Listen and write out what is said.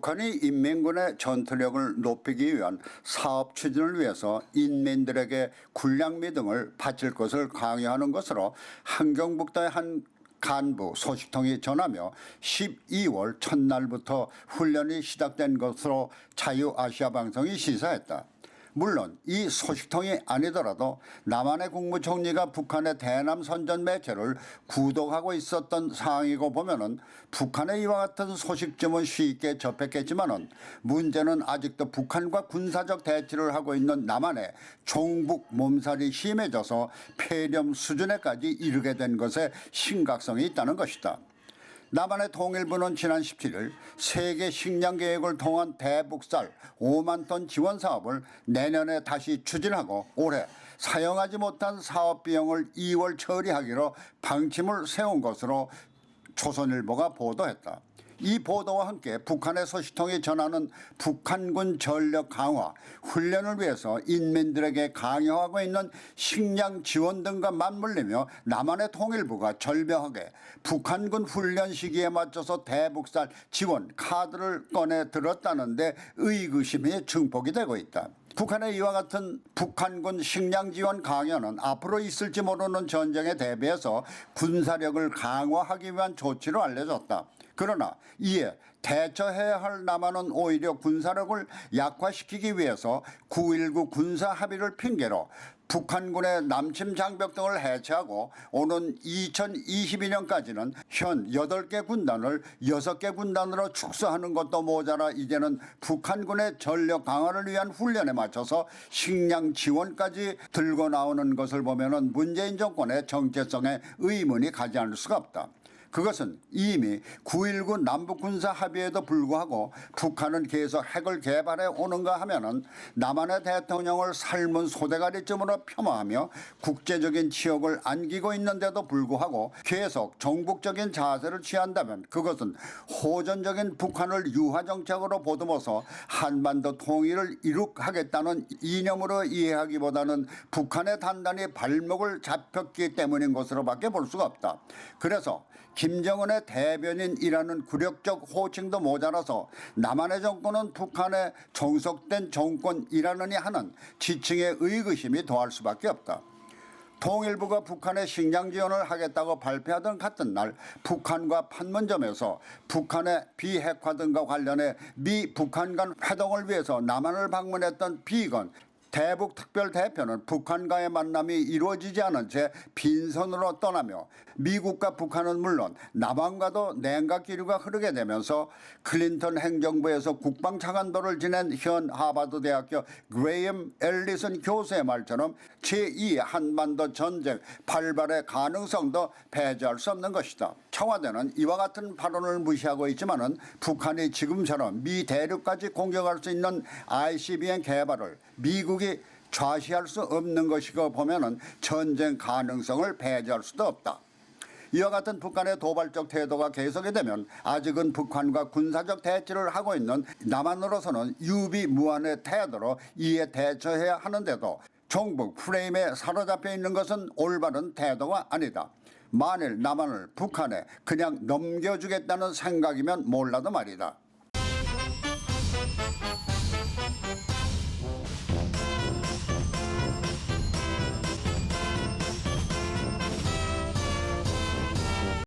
북한이 인민군의 전투력을 높이기 위한 사업 추진을 위해서 인민들에게 군량미 등을 바칠 것을 강요하는 것으로 한경북도의 한 간부 소식통이 전하며 12월 첫날부터 훈련이 시작된 것으로 자유아시아방송이 시사했다. 물론 이 소식통이 아니더라도 남한의 국무총리가 북한의 대남 선전 매체를 구독하고 있었던 상황이고 보면은 북한의 이와 같은 소식쯤은 쉽게 접했겠지만은 문제는 아직도 북한과 군사적 대치를 하고 있는 남한의 종북 몸살이 심해져서 폐렴 수준에까지 이르게 된 것에 심각성이 있다는 것이다. 남한의 통일부는 지난 17일 세계 식량 계획을 통한 대북살 5만 톤 지원 사업을 내년에 다시 추진하고 올해 사용하지 못한 사업 비용을 2월 처리하기로 방침을 세운 것으로 조선일보가 보도했다. 이 보도와 함께 북한의 소식통이 전하는 북한군 전력 강화, 훈련을 위해서 인민들에게 강요하고 있는 식량 지원 등과 맞물리며 남한의 통일부가 절묘하게 북한군 훈련 시기에 맞춰서 대북살 지원 카드를 꺼내 들었다는데 의구심이 증폭이 되고 있다. 북한의 이와 같은 북한군 식량 지원 강요는 앞으로 있을지 모르는 전쟁에 대비해서 군사력을 강화하기 위한 조치로 알려졌다. 그러나 이에 대처해야 할 남한은 오히려 군사력을 약화시키기 위해서 9.19 군사 합의를 핑계로 북한군의 남침 장벽 등을 해체하고 오는 2022년까지는 현 8개 군단을 6개 군단으로 축소하는 것도 모자라 이제는 북한군의 전력 강화를 위한 훈련에 맞춰서 식량 지원까지 들고 나오는 것을 보면 문재인 정권의 정체성에 의문이 가지 않을 수가 없다. 그것은 이미 9.19 남북군사 합의에도 불구하고 북한은 계속 핵을 개발해 오는가 하면은 남한의 대통령을 삶은 소대가리쯤으로 폄하하며 국제적인 치욕을 안기고 있는데도 불구하고 계속 정북적인 자세를 취한다면 그것은 호전적인 북한을 유화정책으로 보듬어서 한반도 통일을 이룩하겠다는 이념으로 이해하기보다는 북한에 단단히 발목을 잡혔기 때문인 것으로밖에 볼 수가 없다. 그래서 김정은의 대변인이라는 굴욕적 호칭도 모자라서 남한의 정권은 북한의 종속된 정권이라느니 하는 지층의 의구심이 더할 수밖에 없다. 통일부가 북한의 식량 지원을 하겠다고 발표하던 같은 날 북한과 판문점에서 북한의 비핵화 등과 관련해 미 북한 간 회동을 위해서 남한을 방문했던 비건 대북 특별대표는 북한과의 만남이 이루어지지 않은 채 빈손으로 떠나며 미국과 북한은 물론 남한과도 냉각 기류가 흐르게 되면서 클린턴 행정부에서 국방차관도를 지낸 현 하버드대학교 그레이엄 앨리슨 교수의 말처럼 제2 한반도 전쟁 발발의 가능성도 배제할 수 없는 것이다. 청와대는 이와 같은 발언을 무시하고 있지만은 북한이 지금처럼 미 대륙까지 공격할 수 있는 ICBM 개발을 미국이 좌시할 수 없는 것이고 보면은 전쟁 가능성을 배제할 수도 없다. 이와 같은 북한의 도발적 태도가 계속이 되면 아직은 북한과 군사적 대치를 하고 있는 남한으로서는 유비무환의 태도로 이에 대처해야 하는데도 종북 프레임에 사로잡혀 있는 것은 올바른 태도가 아니다. 만일 남한을 북한에 그냥 넘겨주겠다는 생각이면 몰라도 말이다.